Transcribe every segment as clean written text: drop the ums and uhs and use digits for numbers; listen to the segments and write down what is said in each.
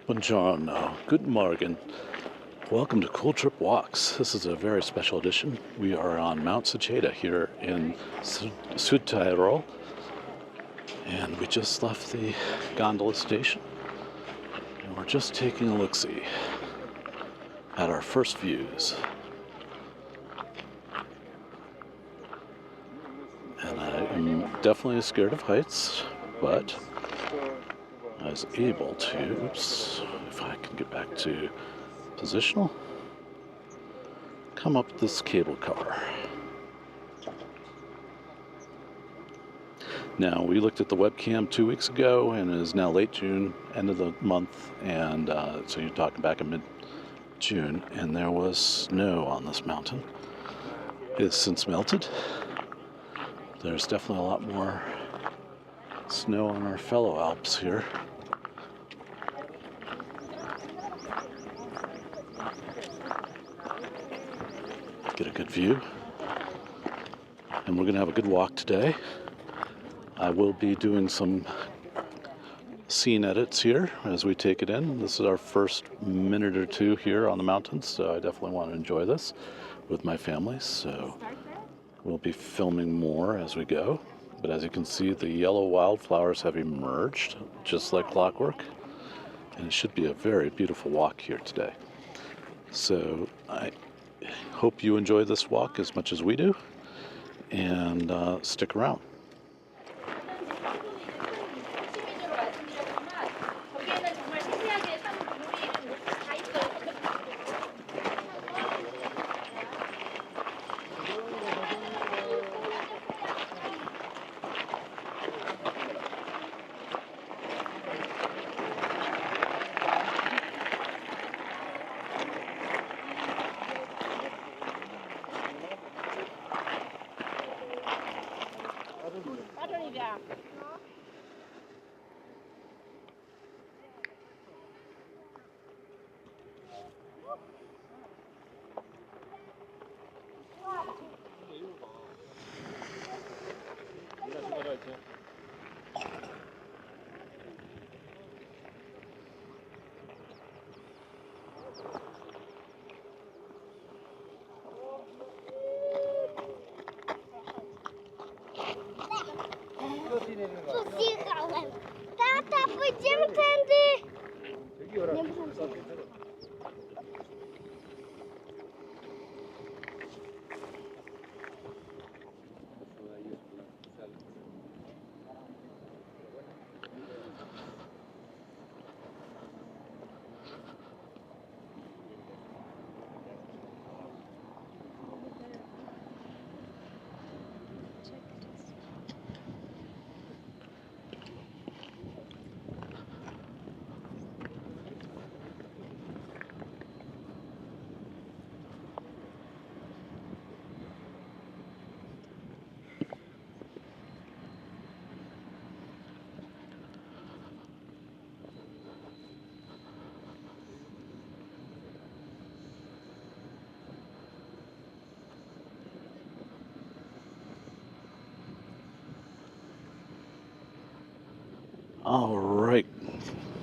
Buongiorno, guten Morgen. Welcome to Cool Trip Walks. This is a very special edition. We are on Mount Seceda here in Südtirol, and we just left the gondola station, and we're just taking a look-see at our first views. And I am definitely scared of heights, but I was able to, oops, if I can get back to positional, come up this cable car. Now, we looked at the webcam 2 weeks ago, and it is now late June, end of the month, and so you're talking back in mid-June, and there was snow on this mountain. It has since melted. There's definitely a lot more snow on our fellow Alps here. Get a good view, and we're gonna have a good walk today. I will be doing some scene edits here as we take it in. This is our first minute or two here on the mountains, so I definitely want to enjoy this with my family, so we'll be filming more as we go. But as you can see, the yellow wildflowers have emerged just like clockwork, and it should be a very beautiful walk here today. So I hope you enjoy this walk as much as we do, and stick around. Tata, pójdziemy tędy! Nie muszę. All right,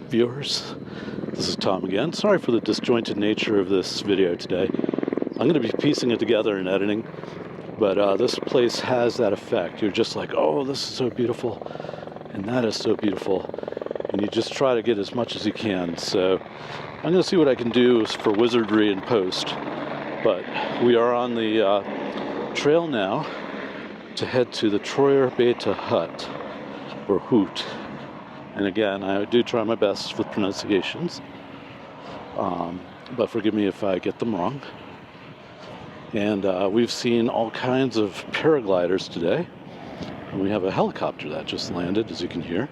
viewers, this is Tom again. Sorry for the disjointed nature of this video today. I'm going to be piecing it together and editing, but this place has that effect. You're just like, oh, this is so beautiful, and that is so beautiful, and you just try to get as much as you can. So I'm going to see what I can do for wizardry in post, but we are on the trail now to head to the Troyer Beta Hut, or Hoot. And again, I do try my best with pronunciations, but forgive me if I get them wrong. And we've seen all kinds of paragliders today. And we have a helicopter that just landed, as you can hear.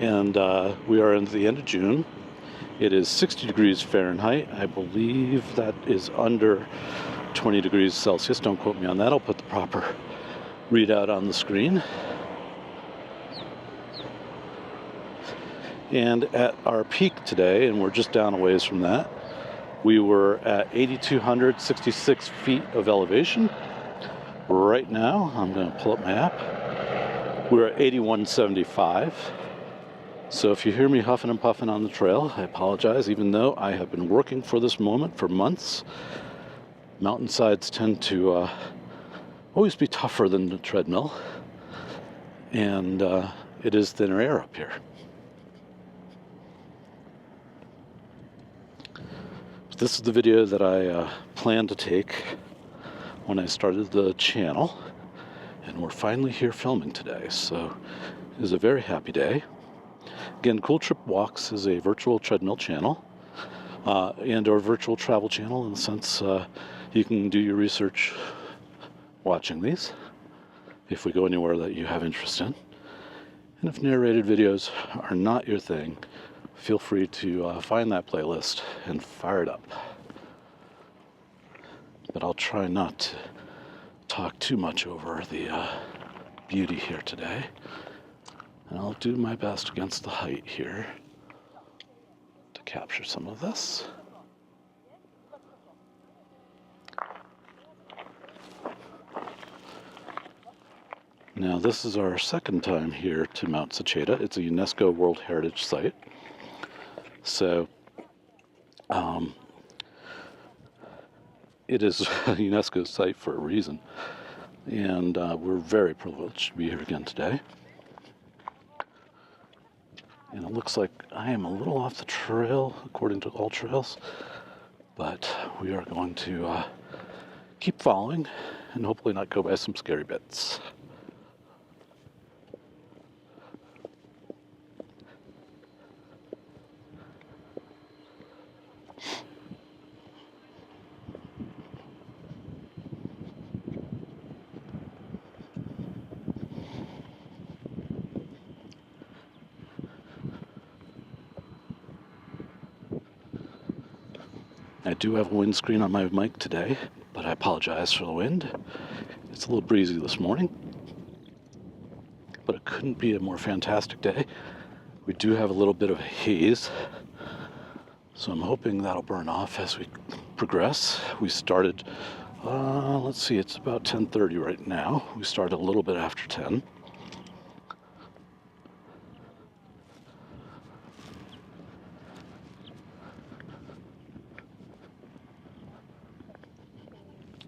And we are in the end of June. It is 60 degrees Fahrenheit. I believe that is under 20 degrees Celsius. Don't quote me on that. I'll put the proper readout on the screen. And at our peak today, and we're just down a ways from that, we were at 8,266 feet of elevation. Right now, I'm going to pull up my app. We're at 8,175. So if you hear me huffing and puffing on the trail, I apologize, even though I have been working for this moment for months. Mountainsides tend to always be tougher than the treadmill, and it is thinner air up here. This is the video that I planned to take when I started the channel, and we're finally here filming today, so it is a very happy day. Again, Cool Trip Walks is a virtual treadmill channel and or virtual travel channel in the sense you can do your research watching these if we go anywhere that you have interest in. And if narrated videos are not your thing, feel free to find that playlist and fire it up. But I'll try not to talk too much over the beauty here today. And I'll do my best against the height here to capture some of this. Now, this is our second time here to Mount Seceda. It's a UNESCO World Heritage Site. So, it is a UNESCO site for a reason. And we're very privileged to be here again today. And it looks like I am a little off the trail, according to all trails. But we are going to keep following and hopefully not go by some scary bits. I do have a windscreen on my mic today, but I apologize for the wind. It's a little breezy this morning, but it couldn't be a more fantastic day. We do have a little bit of a haze, so I'm hoping that'll burn off as we progress. We started, let's see, it's about 10:30 right now. We started a little bit after 10.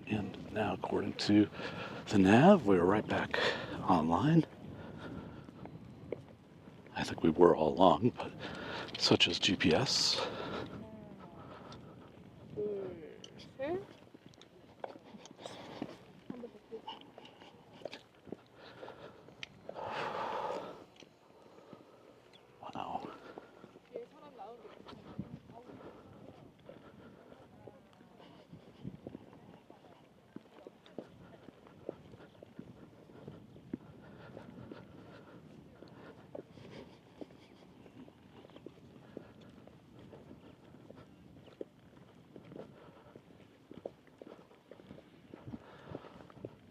And now, according to the nav, we're right back online. I think we were all along, but such as GPS. Wow.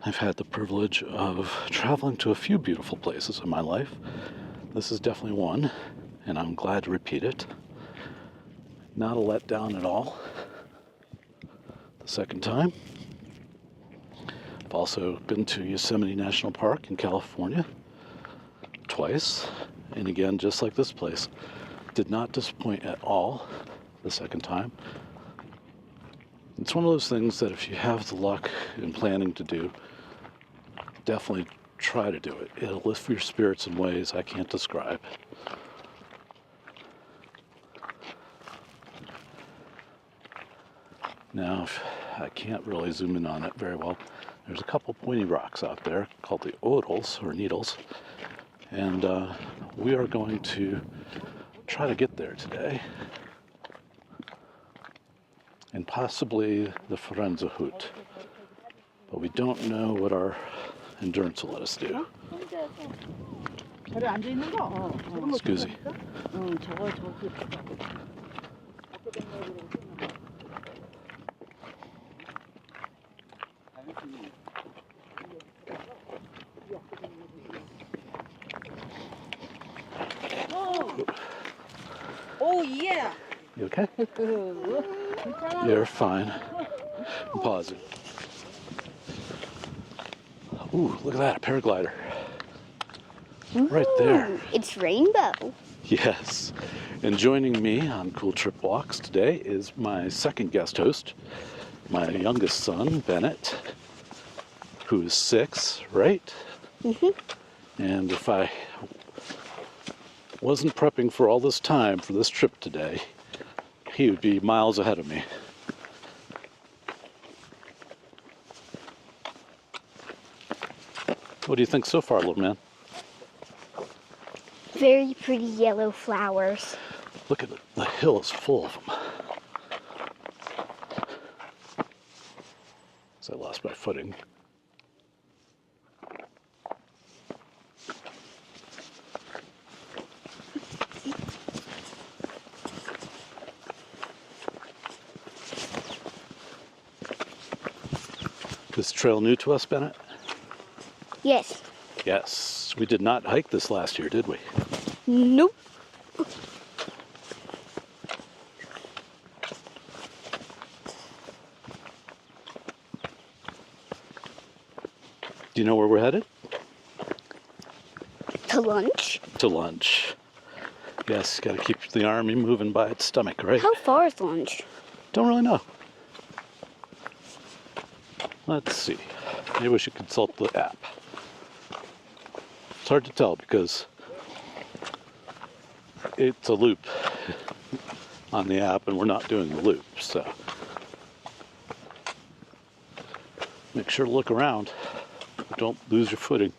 I've had the privilege of traveling to a few beautiful places in my life. This is definitely one, and I'm glad to repeat it. Not a letdown at all. The second time. I've also been to Yosemite National Park in California twice, and again, just like this place, did not disappoint at all the second time. It's one of those things that if you have the luck and planning to do, definitely try to do it. It'll lift your spirits in ways I can't describe. Now, I can't really zoom in on it very well. There's a couple pointy rocks out there called the odals, or needles, and we are going to try to get there today. And possibly the Forenza Hoot. But we don't know what our endurance will let us do. 배를 앉아 있는 거? Excuse me. 응, 저거 저기. Oh yeah. You okay? You're fine. I'm pausing. Ooh, look at that, a paraglider. Right there. Ooh, it's rainbow. Yes. And joining me on Cool Trip Walks today is my second guest host, my youngest son, Bennett, who is 6, right? And if I wasn't prepping for all this time for this trip today, he would be miles ahead of me. What do you think so far, little man? Very pretty yellow flowers. Look at it. The hill is full of them. So I lost my footing. This trail new to us, Bennett? Yes. Yes. We did not hike this last year, did we? Nope. Do you know where we're headed? To lunch? To lunch. Yes, got to keep the army moving by its stomach, right? How far is lunch? Don't really know. Let's see. Maybe we should consult the app. It's hard to tell because it's a loop on the app and we're not doing the loop, so make sure to look around. Don't lose your footing.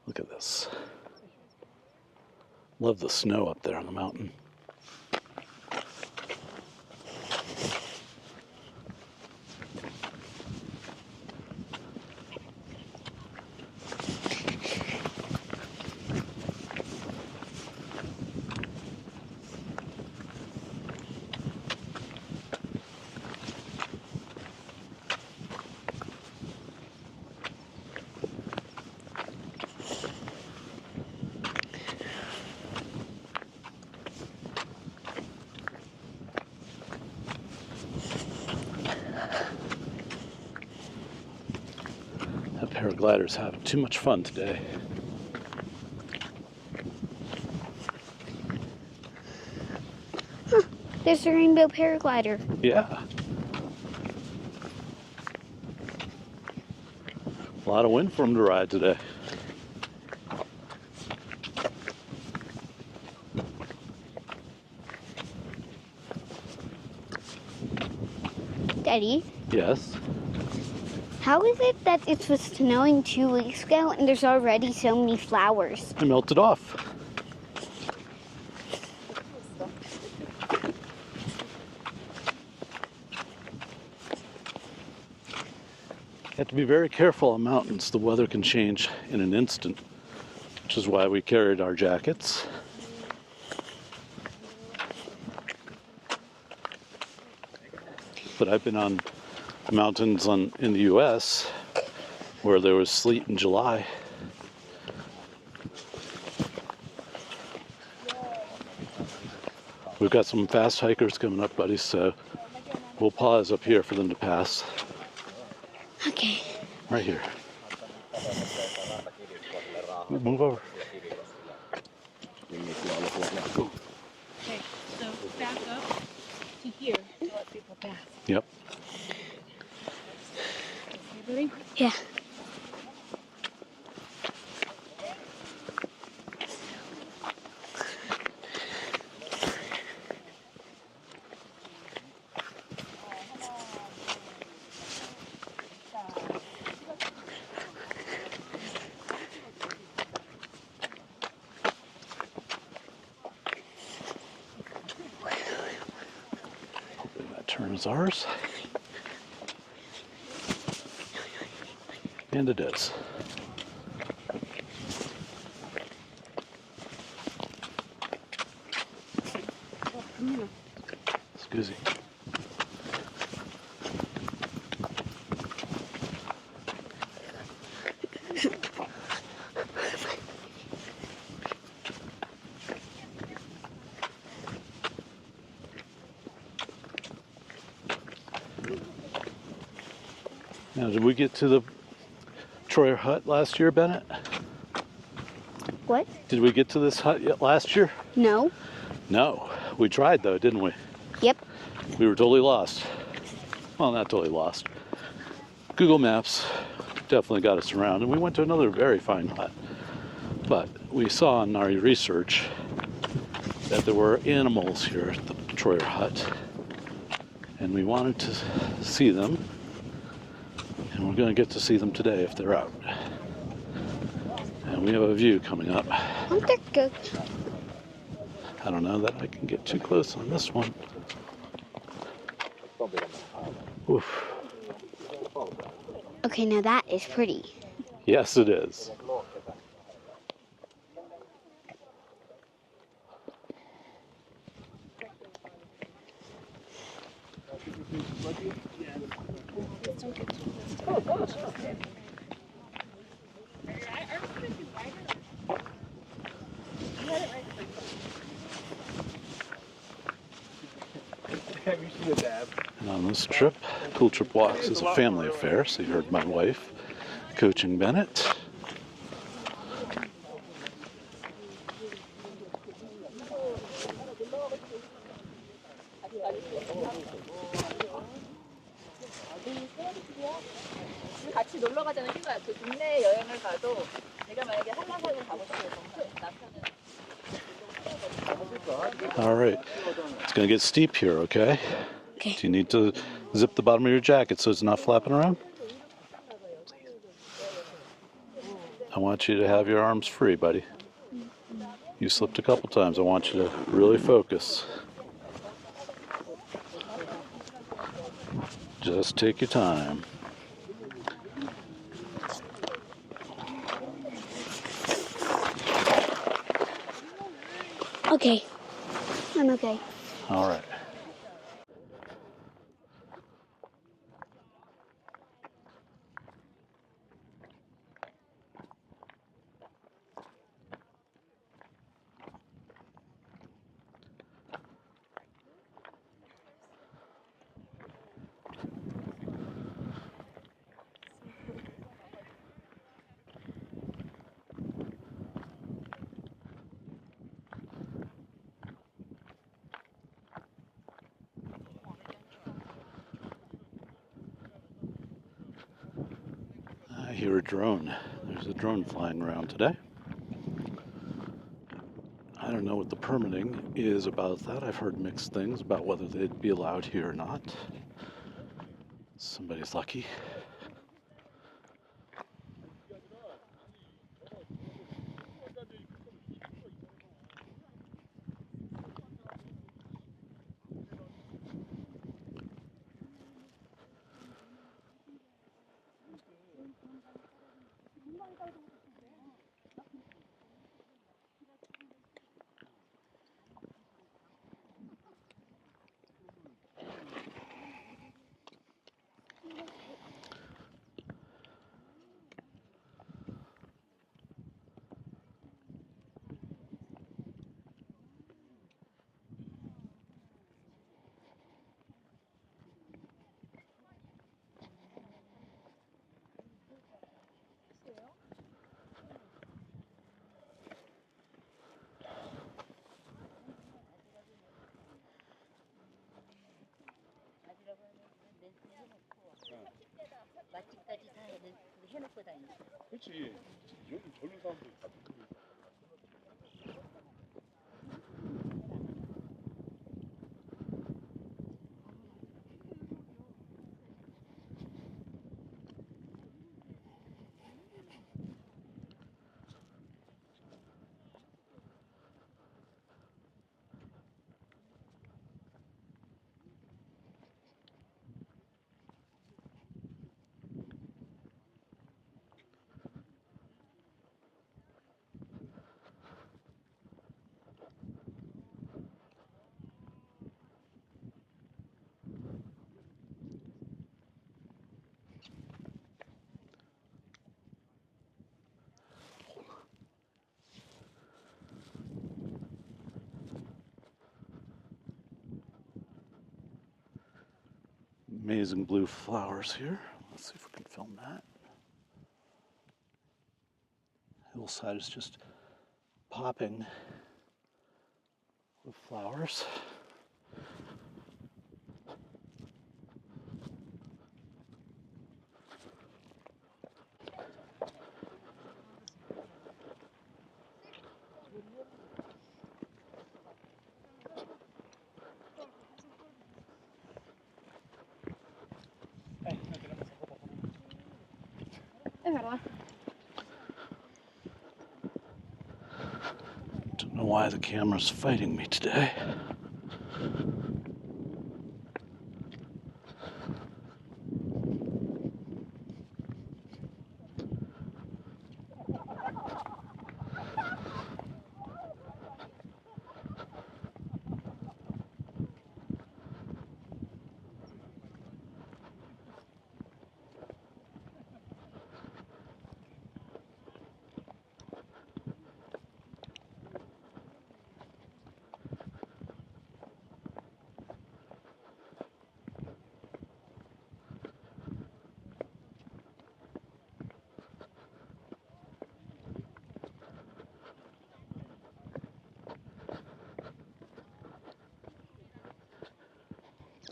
Look at this. Love the snow up there on the mountain. That paraglider's having too much fun today. There's a rainbow paraglider. Yeah. A lot of wind for him to ride today. Daddy, Yes. how is it that it was snowing 2 weeks ago and there's already so many flowers? I melted off. You have to be very careful on mountains. The weather can change in an instant, which is why we carried our jackets. But I've been on mountains in the US where there was sleet in July. We've got some fast hikers coming up, buddies, so we'll pause up here for them to pass. Okay. Right here. Move over. Okay, so back up to here to let people pass. Yep. Okay, buddy? Yeah. Hoping that turn is ours. And it is. Excuse me. Now, did we get to the Troyer hut last year, Bennett? What? Did we get to this hut yet last year? No. No. We tried though, didn't we? Yep. We were totally lost. Well, not totally lost. Google Maps definitely got us around, and we went to another very fine hut. But we saw in our research that there were animals here at the Troyer hut, and we wanted to see them, and we're going to get to see them today if they're out. And we have a view coming up. Aren't there good? I don't know that I can get too close on this one. Oof. Okay, now that is pretty. Yes, it is. And on this trip, Cool Trip Walks is a family affair, so you heard my wife coaching Bennett. 같이 놀러 가자는 휴가 그 국내 여행을 가도 내가 만약에 한라산을 가고 싶어서 남편은 All right, it's going to get steep here, okay? Okay. Do you need to zip the bottom of your jacket so it's not flapping around? I want you to have your arms free, buddy. You slipped a couple times. I want you to really focus. Just take your time. Okay. I'm okay. All right. I hear a drone. There's a drone flying around today. I don't know what the permitting is about that. I've heard mixed things about whether they'd be allowed here or not. Somebody's lucky. 맛집까지 다 해놓고 다니는. 그렇지. 요즘 젊은 사람들 다. amazing blue flowers here. Let's see if we can film that. Hillside is just popping with flowers. Don't know why the camera's fighting me today.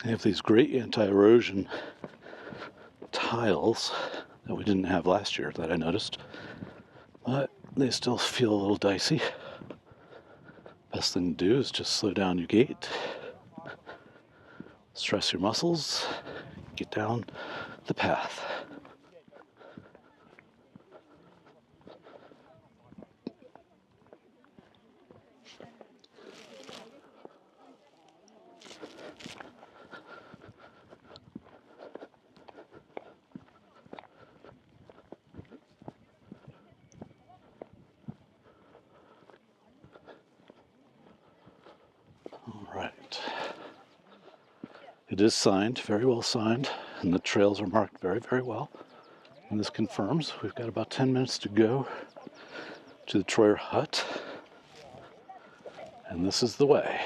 They have these great anti-erosion tiles that we didn't have last year that I noticed, but they still feel a little dicey. Best thing to do is just slow down your gait, stress your muscles, get down the path. Right. It is signed, very well signed, and the trails are marked very, very well. And this confirms we've got about 10 minutes to go to the Troyer Hut. And this is the way.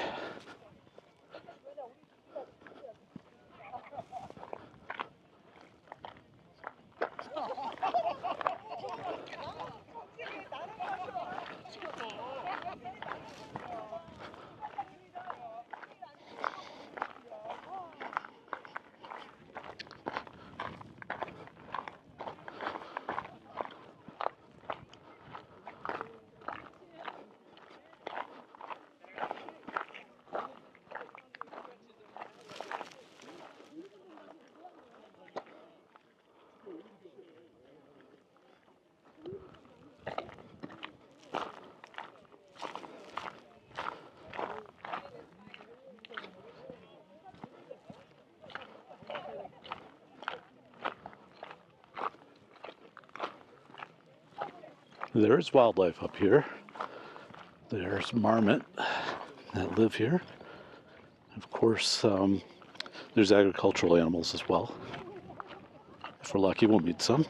There's wildlife up here. There's marmot that live here. Of course, there's agricultural animals as well. If we're lucky, we'll meet some.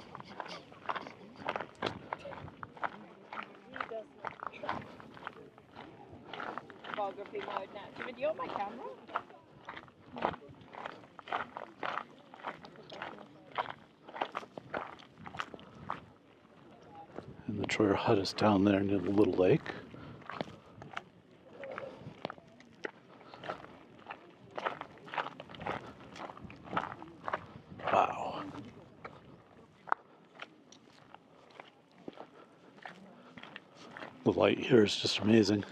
And the Troyer Hut is down there near the little lake. Wow. The light here is just amazing.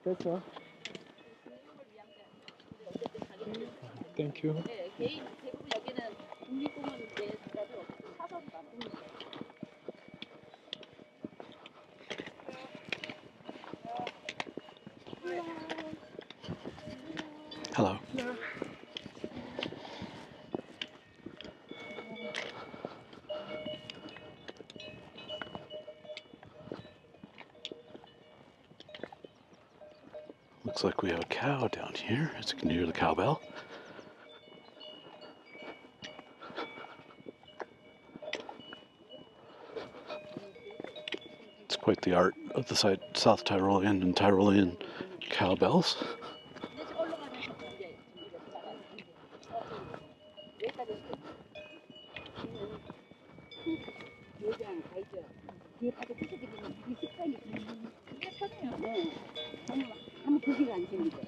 됐어. Thank you. 네, 개인 대부분 여기는 국립공원인데 다들 사선 가는. Hello. Looks like we have a cow down here, as you can hear the cowbell. It's quite the art of the South Tyrolean and Tyrolean cowbells. 뒤에 파도 부셔지면 이게 습관이 그게 편해요. 네. 한번 거기가 안 생기죠.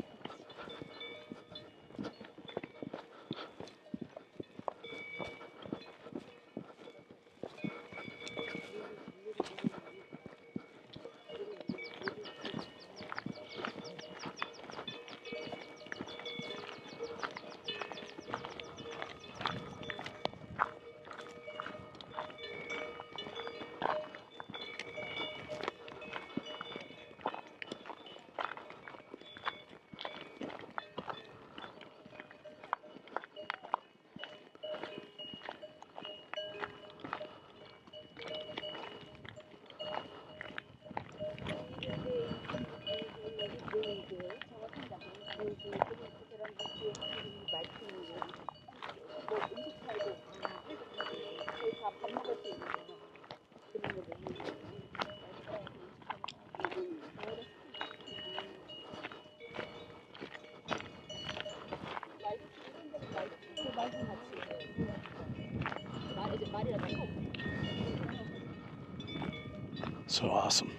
So awesome.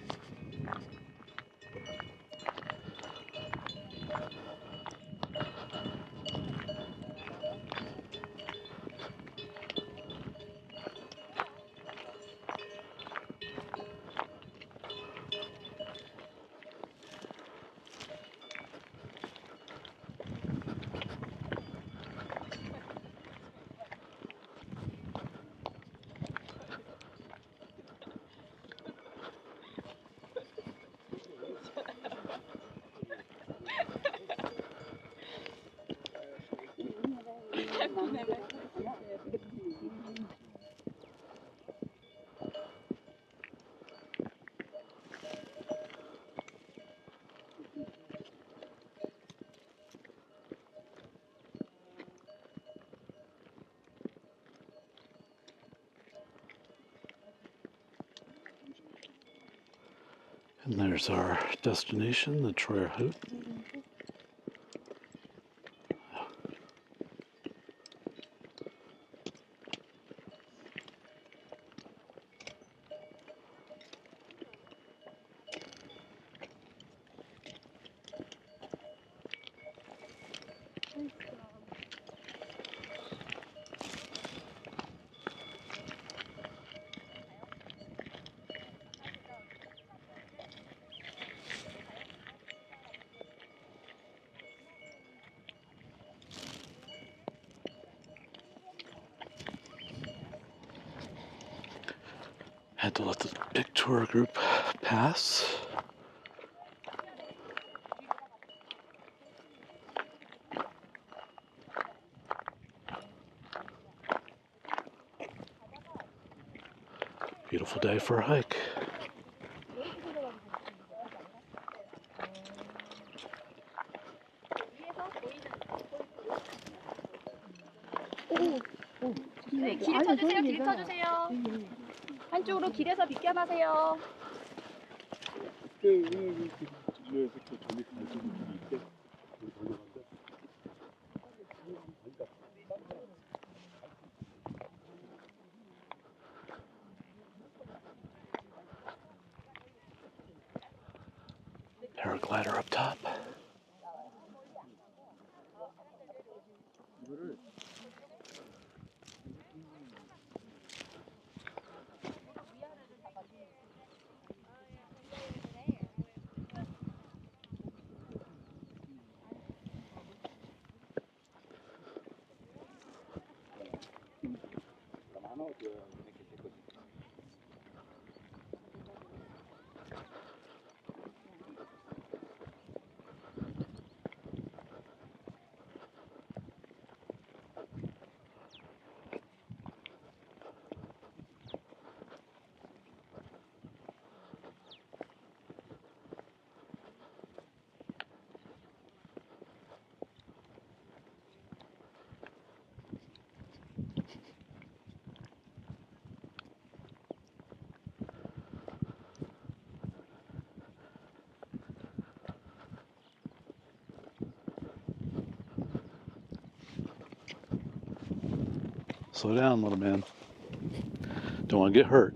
And there's our destination, the Troyer Hoot. Had to let the big tour group pass. Beautiful day for a hike. 네, 길 쳐주세요. 길 쳐주세요. 한쪽으로 길에서 비켜나세요. Paraglider up top. Slow down, little man. Don't want to get hurt.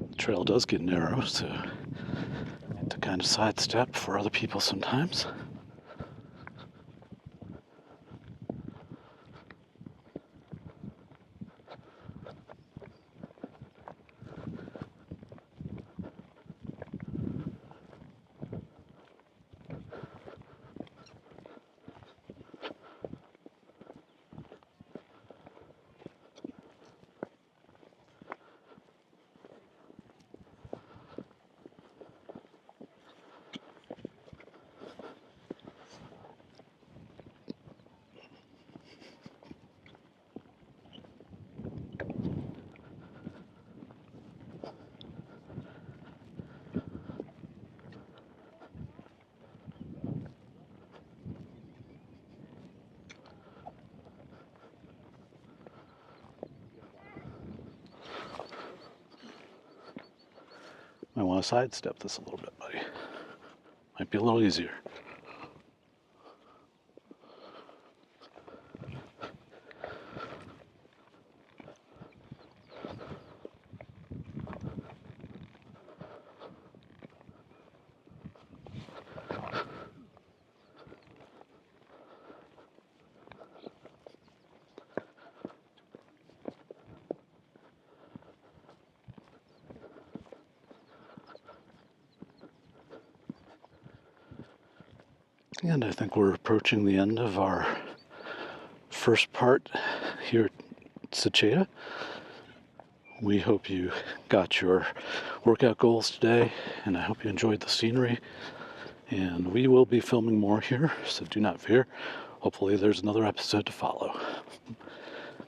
The trail does get narrow, so I have to kind of sidestep for other people sometimes. I want to sidestep this a little bit, buddy. Might be a little easier. And I think we're approaching the end of our first part here at Seceda. We hope you got your workout goals today, and I hope you enjoyed the scenery. And we will be filming more here, so do not fear. Hopefully there's another episode to follow.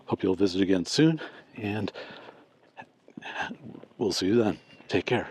Hope you'll visit again soon, and we'll see you then. Take care.